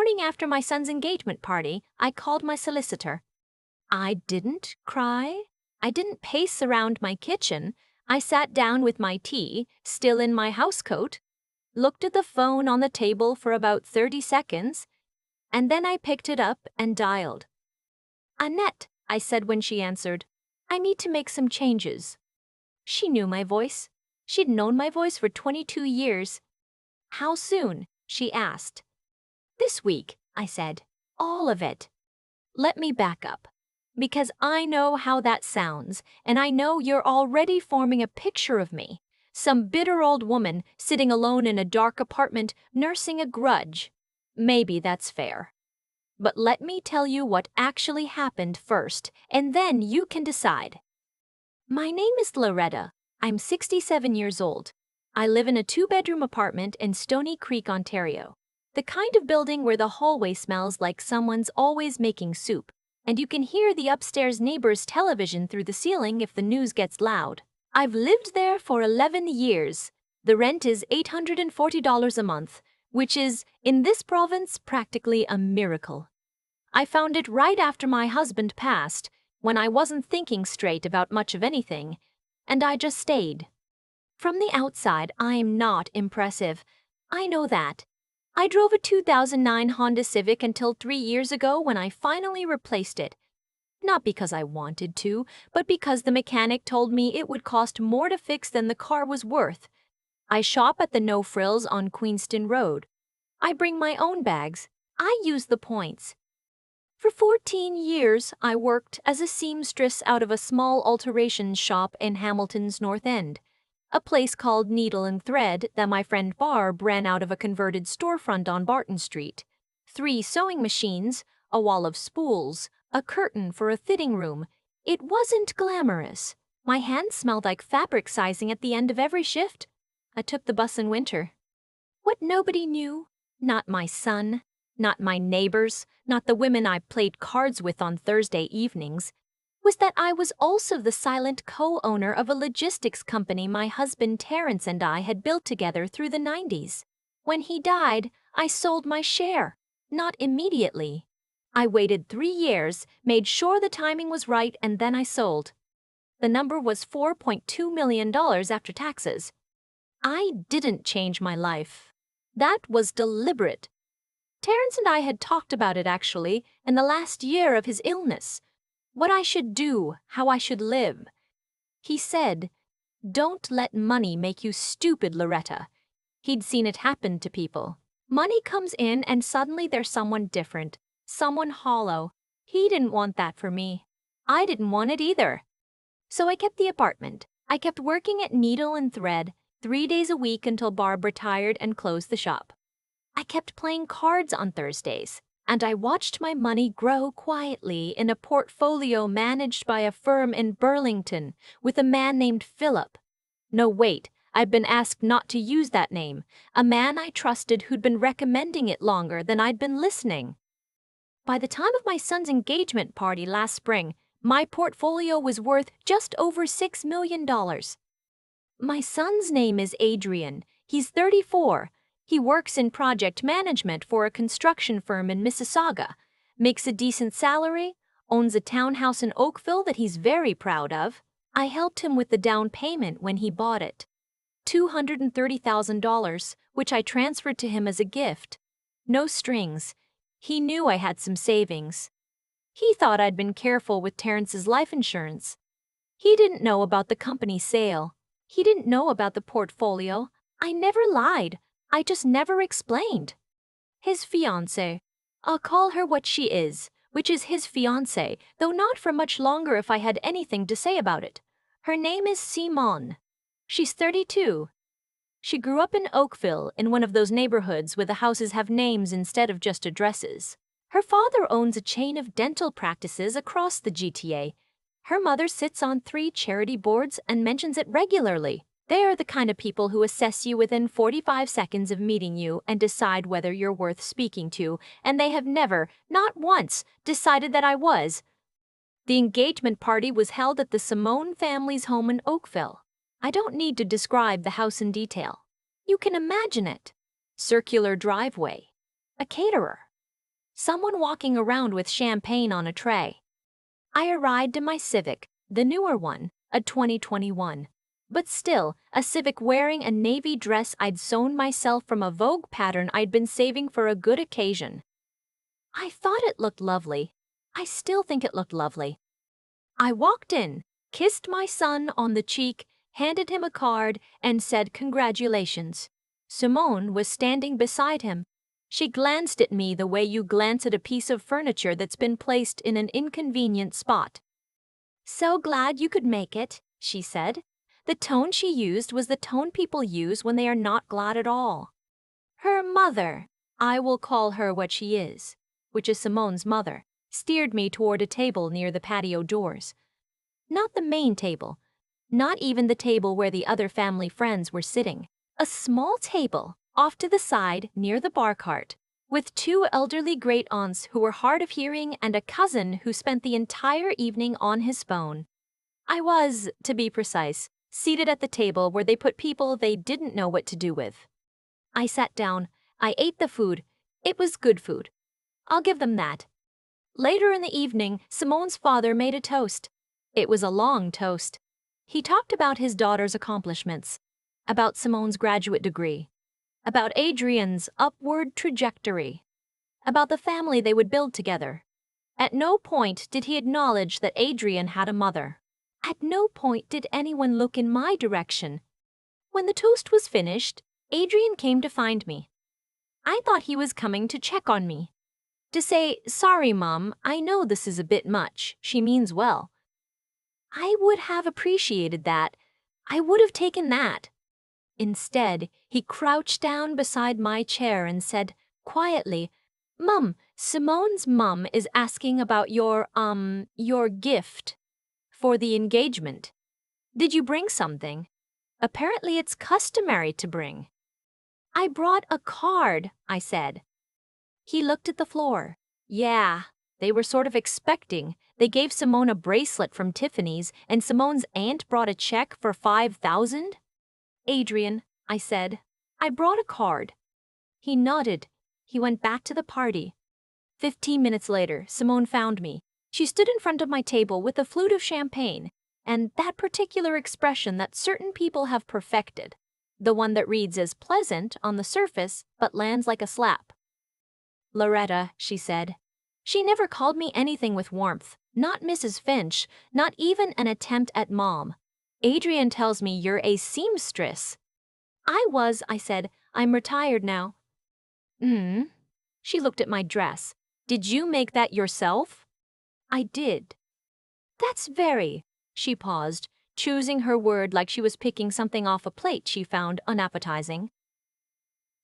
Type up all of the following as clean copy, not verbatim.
morning after my son's engagement party, I called my solicitor. I didn't cry. I didn't pace around my kitchen. I sat down with my tea, still in my housecoat, looked at the phone on the table for about 30 seconds, and then I picked it up and dialed. "Annette," I said when she answered, "I need to make some changes." She knew my voice. She'd known my voice for 22 years. "How soon?" she asked. "This week," I said. "All of it." Let me back up. Because I know how that sounds, and I know you're already forming a picture of me. Some bitter old woman sitting alone in a dark apartment nursing a grudge. Maybe that's fair. But let me tell you what actually happened first, and then you can decide. My name is Loretta. I'm 67 years old. I live in a 2-bedroom apartment in Stoney Creek, Ontario. The kind of building where the hallway smells like someone's always making soup, and you can hear the upstairs neighbor's television through the ceiling if the news gets loud. I've lived there for 11 years. The rent is $840 a month, which is, in this province, practically a miracle. I found it right after my husband passed, when I wasn't thinking straight about much of anything, and I just stayed. From the outside, I'm not impressive. I know that. I drove a 2009 Honda Civic until 3 years ago when I finally replaced it. Not because I wanted to, but because the mechanic told me it would cost more to fix than the car was worth. I shop at the No Frills on Queenston Road. I bring my own bags. I use the points. For 14 years, I worked as a seamstress out of a small alterations shop in Hamilton's North End, a place called Needle and Thread that my friend Barb ran out of a converted storefront on Barton Street. 3 sewing machines, a wall of spools, a curtain for a fitting room. It wasn't glamorous. My hands smelled like fabric sizing at the end of every shift. I took the bus in winter. What nobody knew, not my son, not my neighbors, not the women I played cards with on Thursday evenings, was that I was also the silent co-owner of a logistics company my husband Terrence and I had built together through the 90s. When he died, I sold my share. Not immediately. I waited 3 years, made sure the timing was right, and then I sold. The number was $4.2 million after taxes. I didn't change my life. That was deliberate. Terrence and I had talked about it actually in the last year of his illness. What I should do, how I should live. He said, "Don't let money make you stupid, Loretta." He'd seen it happen to people. Money comes in and suddenly there's someone different, someone hollow. He didn't want that for me. I didn't want it either. So I kept the apartment. I kept working at Needle and Thread 3 days a week until Barb retired and closed the shop. I kept playing cards on Thursdays, and I watched my money grow quietly in a portfolio managed by a firm in Burlington with a man named Philip. No, wait, I'd been asked not to use that name, a man I trusted who'd been recommending it longer than I'd been listening. By the time of my son's engagement party last spring, my portfolio was worth just over $6 million. My son's name is Adrian. He's 34. He works in project management for a construction firm in Mississauga, makes a decent salary, owns a townhouse in Oakville that he's very proud of. I helped him with the down payment when he bought it. $230,000, which I transferred to him as a gift. No strings. He knew I had some savings. He thought I'd been careful with Terrence's life insurance. He didn't know about the company sale. He didn't know about the portfolio. I never lied. I just never explained. His fiancée. I'll call her what she is, which is his fiancée, though not for much longer if I had anything to say about it. Her name is Simone. She's 32. She grew up in Oakville, in one of those neighborhoods where the houses have names instead of just addresses. Her father owns a chain of dental practices across the GTA. Her mother sits on 3 charity boards and mentions it regularly. They are the kind of people who assess you within 45 seconds of meeting you and decide whether you're worth speaking to, and they have never, not once, decided that I was. The engagement party was held at the Simone family's home in Oakville. I don't need to describe the house in detail. You can imagine it. Circular driveway. A caterer. Someone walking around with champagne on a tray. I arrived in my Civic, the newer one, a 2021. But still, a Civic wearing a navy dress I'd sewn myself from a Vogue pattern I'd been saving for a good occasion. I thought it looked lovely. I still think it looked lovely. I walked in, kissed my son on the cheek, handed him a card, and said congratulations. Simone was standing beside him. She glanced at me the way you glance at a piece of furniture that's been placed in an inconvenient spot. "So glad you could make it," she said. The tone she used was the tone people use when they are not glad at all. Her mother, I will call her what she is, which is Simone's mother, steered me toward a table near the patio doors. Not the main table, not even the table where the other family friends were sitting. A small table, off to the side near the bar cart, with two elderly great-aunts who were hard of hearing and a cousin who spent the entire evening on his phone. I was, to be precise, seated at the table where they put people they didn't know what to do with. I sat down. I ate the food. It was good food. I'll give them that. Later in the evening, Simone's father made a toast. It was a long toast. He talked about his daughter's accomplishments, about Simone's graduate degree, about Adrian's upward trajectory, about the family they would build together. At no point did he acknowledge that Adrian had a mother. At no point did anyone look in my direction. When the toast was finished, Adrian came to find me. I thought he was coming to check on me. To say, "Sorry, Mom, I know this is a bit much. She means well." I would have appreciated that. I would have taken that. Instead, he crouched down beside my chair and said, quietly, "Mum, Simone's mum is asking about your gift for the engagement. Did you bring something? Apparently it's customary to bring." "I brought a card," I said. He looked at the floor. Yeah, they were sort of expecting. They gave Simone a bracelet from Tiffany's, and Simone's aunt brought a check for $5,000? "Adrian," I said, "I brought a card." He nodded. He went back to the party. 15 minutes later, Simone found me. She stood in front of my table with a flute of champagne, and that particular expression that certain people have perfected, the one that reads as pleasant on the surface but lands like a slap. "Loretta," she said. She never called me anything with warmth, not Mrs. Finch, not even an attempt at Mom. "Adrian tells me you're a seamstress." I said. "I'm retired now." She looked at my dress. "Did you make that yourself?" "I did." "That's very—" She paused, choosing her word like she was picking something off a plate she found unappetizing.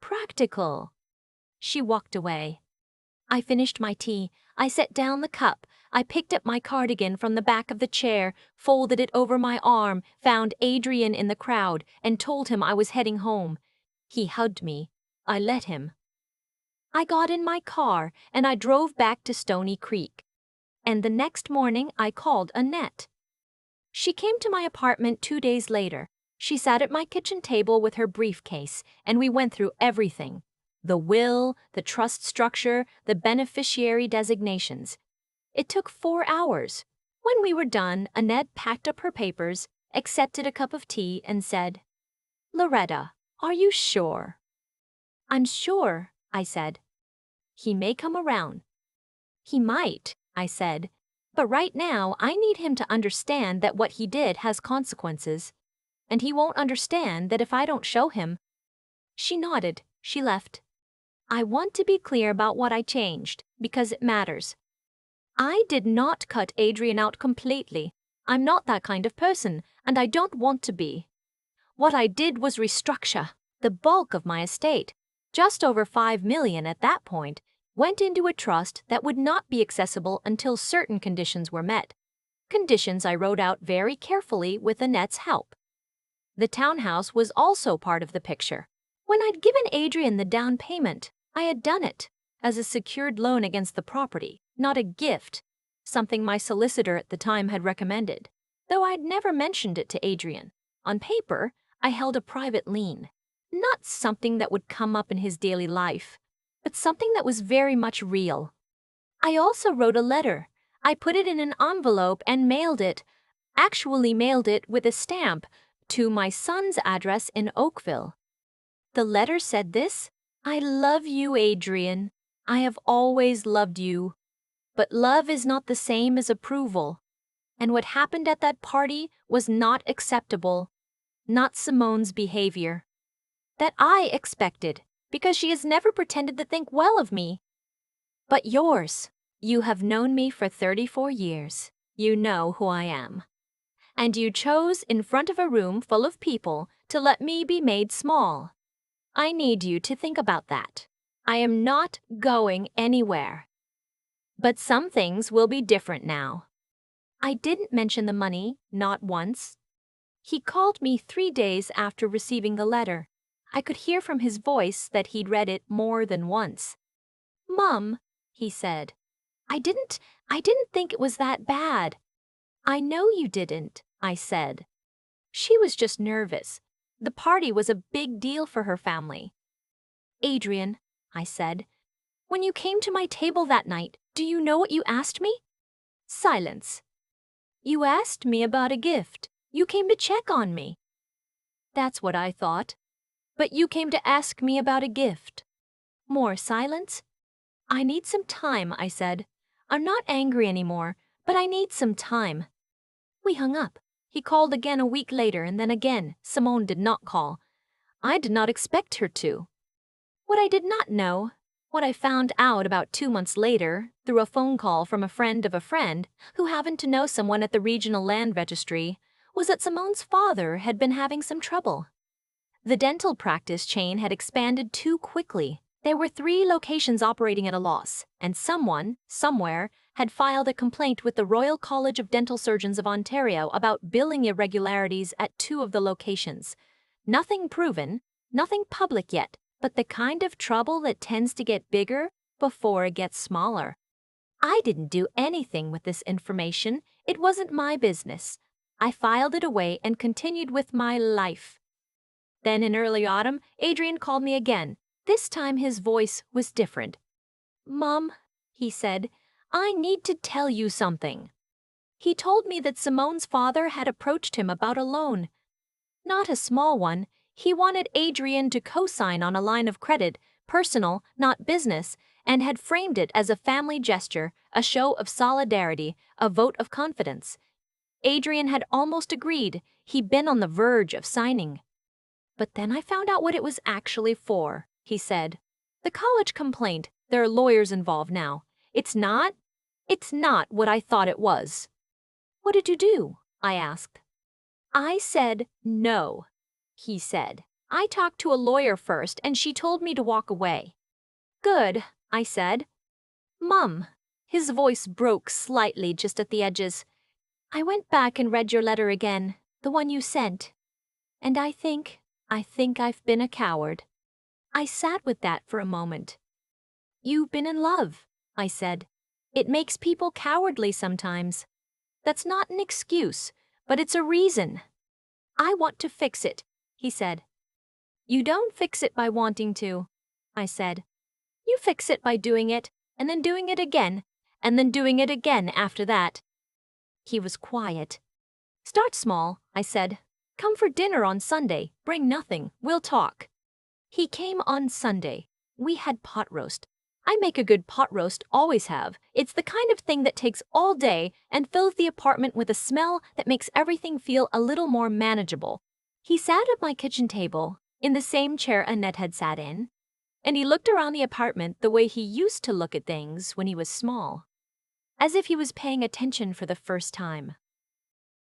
"Practical." She walked away. I finished my tea. I set down the cup. I picked up my cardigan from the back of the chair, folded it over my arm, found Adrian in the crowd, and told him I was heading home. He hugged me. I let him. I got in my car, and I drove back to Stoney Creek. And the next morning, I called Annette. She came to my apartment 2 days later. She sat at my kitchen table with her briefcase, and we went through everything. The will, the trust structure, the beneficiary designations. It took 4 hours. When we were done, Annette packed up her papers, accepted a cup of tea, and said, "Loretta, are you sure?" "I'm sure," I said. "He may come around." "He might," I said. "But right now, I need him to understand that what he did has consequences. And he won't understand that if I don't show him." She nodded. She left. I want to be clear about what I changed, because it matters. I did not cut Adrian out completely. I'm not that kind of person, and I don't want to be. What I did was restructure. The bulk of my estate, just over $5 million at that point, went into a trust that would not be accessible until certain conditions were met. Conditions I wrote out very carefully with Annette's help. The townhouse was also part of the picture. When I'd given Adrian the down payment, I had done it as a secured loan against the property, not a gift, something my solicitor at the time had recommended, though I'd never mentioned it to Adrian. On paper, I held a private lien, not something that would come up in his daily life, but something that was very much real. I also wrote a letter. I put it in an envelope and mailed it, actually mailed it with a stamp, to my son's address in Oakville. The letter said this: I love you, Adrian. I have always loved you. But love is not the same as approval. And what happened at that party was not acceptable. Not Simone's behavior. That I expected, because she has never pretended to think well of me. But yours. You have known me for 34 years. You know who I am. And you chose in front of a room full of people to let me be made small. I need you to think about that. I am not going anywhere. But some things will be different now. I didn't mention the money, not once. He called me 3 days after receiving the letter. I could hear from his voice that he'd read it more than once. Mom, he said, I didn't think it was that bad. I know you didn't, I said. She was just nervous. The party was a big deal for her family. Adrian, I said, when you came to my table that night, do you know what you asked me? Silence. You asked me about a gift. You came to check on me. That's what I thought. But you came to ask me about a gift. More silence. I need some time, I said. I'm not angry anymore, but I need some time. We hung up. He called again a week later, and then again. Simone did not call. I did not expect her to. What I did not know, what I found out about 2 months later, through a phone call from a friend who happened to know someone at the regional land registry, was that Simone's father had been having some trouble. The dental practice chain had expanded too quickly. There were 3 locations operating at a loss, and someone, somewhere, had filed a complaint with the Royal College of Dental Surgeons of Ontario about billing irregularities at 2 of the locations. Nothing proven, nothing public yet, but the kind of trouble that tends to get bigger before it gets smaller. I didn't do anything with this information. It wasn't my business. I filed it away and continued with my life. Then in early autumn, Adrian called me again. This time his voice was different. Mom, he said, I need to tell you something. He told me that Simone's father had approached him about a loan. Not a small one. He wanted Adrian to co-sign on a line of credit, personal, not business, and had framed it as a family gesture, a show of solidarity, a vote of confidence. Adrian had almost agreed. He'd been on the verge of signing. But then I found out what it was actually for, he said. The college complaint, there are lawyers involved now. It's not what I thought it was. What did you do? I asked. I said no, he said. I talked to a lawyer first and she told me to walk away. Good, I said. Mum, his voice broke slightly just at the edges. I went back and read your letter again, the one you sent. And I think I've been a coward. I sat with that for a moment. You've been in love, I said. It makes people cowardly sometimes. That's not an excuse, but it's a reason. I want to fix it, he said. You don't fix it by wanting to, I said. You fix it by doing it, and then doing it again, and then doing it again after that. He was quiet. Start small, I said. Come for dinner on Sunday. Bring nothing. We'll talk. He came on Sunday. We had pot roast. I make a good pot roast, always have. It's the kind of thing that takes all day and fills the apartment with a smell that makes everything feel a little more manageable. He sat at my kitchen table, in the same chair Annette had sat in, and he looked around the apartment the way he used to look at things when he was small, as if he was paying attention for the first time.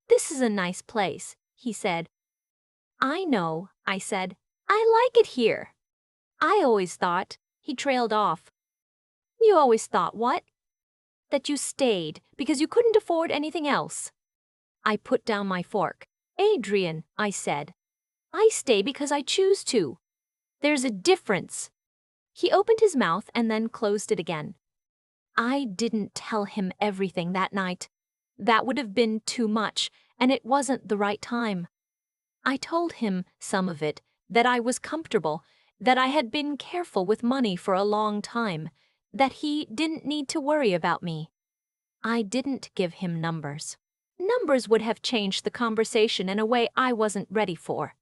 This is a nice place, he said. I know, I said. I like it here. I always thought, he trailed off. You always thought what? That you stayed because you couldn't afford anything else. I put down my fork. Adrian, I said. I stay because I choose to. There's a difference. He opened his mouth and then closed it again. I didn't tell him everything that night. That would have been too much, and it wasn't the right time. I told him some of it, that I was comfortable, that I had been careful with money for a long time, that he didn't need to worry about me. I didn't give him numbers. Numbers would have changed the conversation in a way I wasn't ready for.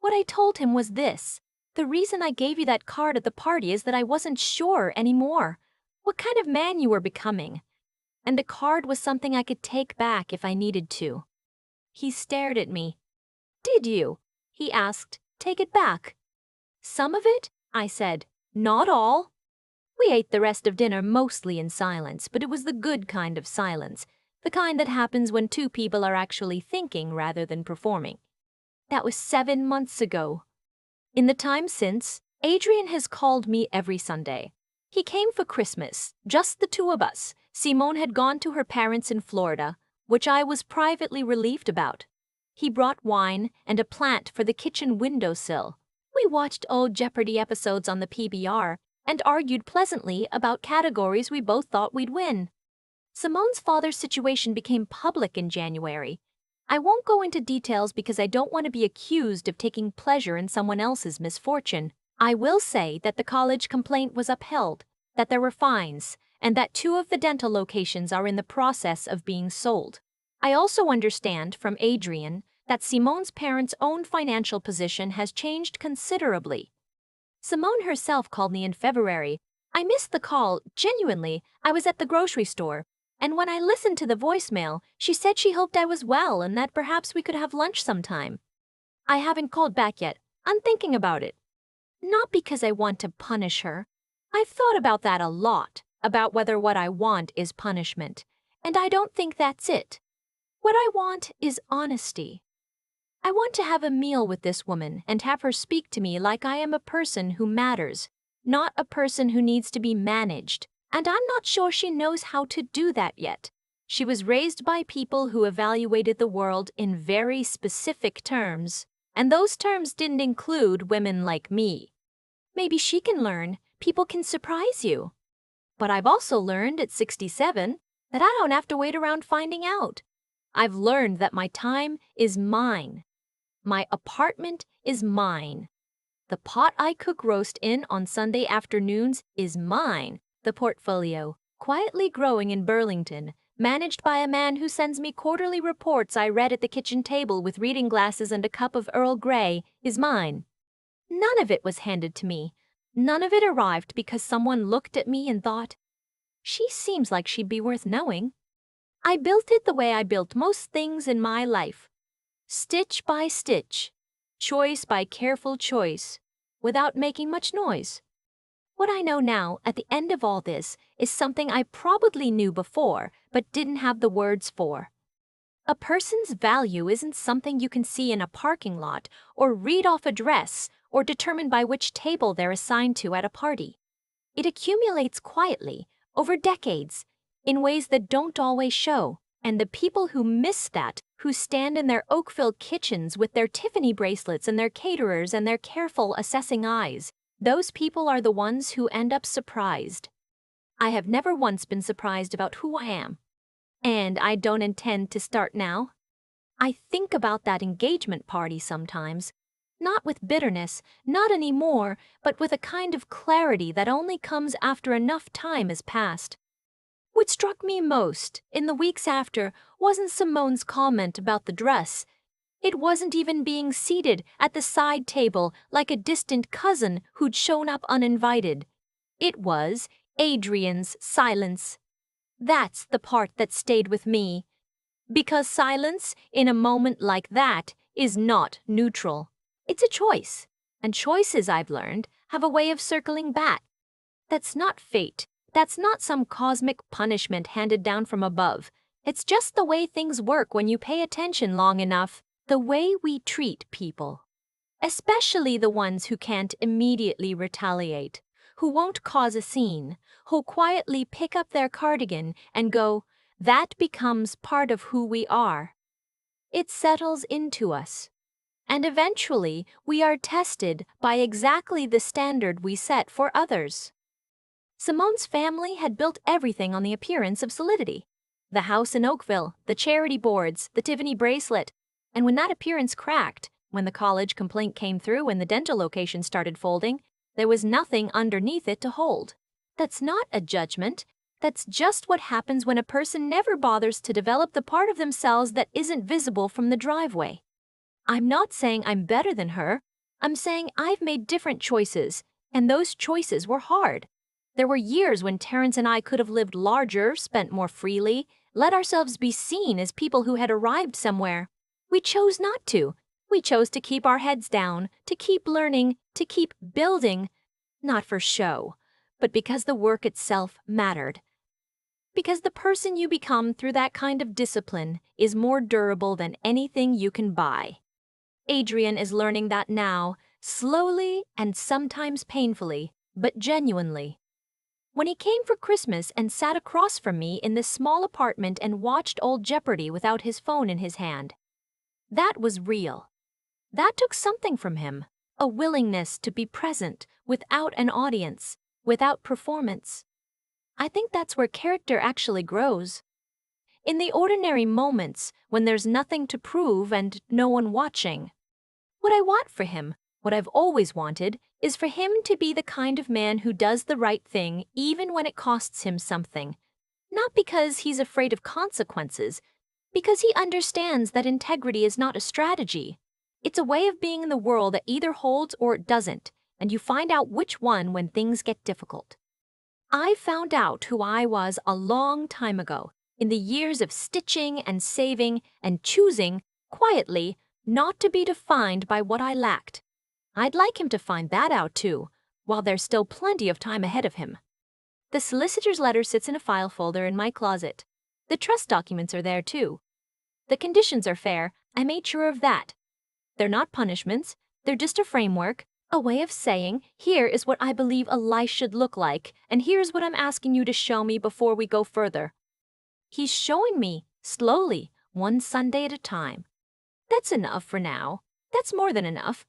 What I told him was this: the reason I gave you that card at the party is that I wasn't sure anymore what kind of man you were becoming, and the card was something I could take back if I needed to. He stared at me. "Did you?" he asked. "Take it back?" "Some of it," I said. "Not all." We ate the rest of dinner mostly in silence, but it was the good kind of silence, the kind that happens when two people are actually thinking rather than performing. That was 7 months ago. In the time since, Adrian has called me every Sunday. He came for Christmas, just the two of us. Simone had gone to her parents in Florida, which I was privately relieved about. He brought wine and a plant for the kitchen windowsill. We watched old Jeopardy episodes on the PBR and argued pleasantly about categories we both thought we'd win. Simone's father's situation became public in January. I won't go into details because I don't want to be accused of taking pleasure in someone else's misfortune. I will say that the college complaint was upheld, that there were fines, and that 2 of the dental locations are in the process of being sold. I also understand from Adrian that Simone's parents' own financial position has changed considerably. Simone herself called me in February. I missed the call, genuinely. I was at the grocery store, and when I listened to the voicemail, she said she hoped I was well and that perhaps we could have lunch sometime. I haven't called back yet. I'm thinking about it. Not because I want to punish her. I've thought about that a lot, about whether what I want is punishment, and I don't think that's it. What I want is honesty. I want to have a meal with this woman and have her speak to me like I am a person who matters, not a person who needs to be managed, and I'm not sure she knows how to do that yet. She was raised by people who evaluated the world in very specific terms, and those terms didn't include women like me. Maybe she can learn. People can surprise you. But I've also learned at 67 that I don't have to wait around finding out. I've learned that my time is mine. My apartment is mine. The pot I cook roast in on Sunday afternoons is mine. The portfolio, quietly growing in Burlington, managed by a man who sends me quarterly reports I read at the kitchen table with reading glasses and a cup of Earl Grey, is mine. None of it was handed to me. None of it arrived because someone looked at me and thought, "She seems like she'd be worth knowing." I built it the way I built most things in my life. Stitch by stitch, choice by careful choice, without making much noise. What I know now, at the end of all this, is something I probably knew before, but didn't have the words for. A person's value isn't something you can see in a parking lot, or read off a dress, or determine by which table they're assigned to at a party. It accumulates quietly, over decades, in ways that don't always show. And the people who miss that, who stand in their oak-filled kitchens with their Tiffany bracelets and their caterers and their careful, assessing eyes, those people are the ones who end up surprised. I have never once been surprised about who I am. And I don't intend to start now. I think about that engagement party sometimes, not with bitterness, not anymore, but with a kind of clarity that only comes after enough time has passed. What struck me most, in the weeks after, wasn't Simone's comment about the dress. It wasn't even being seated at the side table like a distant cousin who'd shown up uninvited. It was Adrian's silence. That's the part that stayed with me. Because silence, in a moment like that, is not neutral. It's a choice, and choices, I've learned, have a way of circling back. That's not fate. That's not some cosmic punishment handed down from above. It's just the way things work when you pay attention long enough, the way we treat people. Especially the ones who can't immediately retaliate, who won't cause a scene, who quietly pick up their cardigan and go, that becomes part of who we are. It settles into us. And eventually, we are tested by exactly the standard we set for others. Simone's family had built everything on the appearance of solidity. The house in Oakville, the charity boards, the Tiffany bracelet. And when that appearance cracked, when the college complaint came through and the dental location started folding, there was nothing underneath it to hold. That's not a judgment. That's just what happens when a person never bothers to develop the part of themselves that isn't visible from the driveway. I'm not saying I'm better than her. I'm saying I've made different choices, and those choices were hard. There were years when Terrence and I could have lived larger, spent more freely, let ourselves be seen as people who had arrived somewhere. We chose not to. We chose to keep our heads down, to keep learning, to keep building, not for show, but because the work itself mattered. Because the person you become through that kind of discipline is more durable than anything you can buy. Adrian is learning that now, slowly and sometimes painfully, but genuinely. When he came for Christmas and sat across from me in this small apartment and watched old Jeopardy without his phone in his hand, that was real. That took something from him, a willingness to be present without an audience, without performance. I think that's where character actually grows. In the ordinary moments when there's nothing to prove and no one watching. What I want for him, what I've always wanted, is for him to be the kind of man who does the right thing even when it costs him something. Not because he's afraid of consequences, because he understands that integrity is not a strategy. It's a way of being in the world that either holds or it doesn't, and you find out which one when things get difficult. I found out who I was a long time ago, in the years of stitching and saving and choosing, quietly, not to be defined by what I lacked. I'd like him to find that out too, while there's still plenty of time ahead of him. The solicitor's letter sits in a file folder in my closet. The trust documents are there too. The conditions are fair, I made sure of that. They're not punishments, they're just a framework, a way of saying, here is what I believe a life should look like, and here's what I'm asking you to show me before we go further. He's showing me, slowly, one Sunday at a time. That's enough for now. That's more than enough.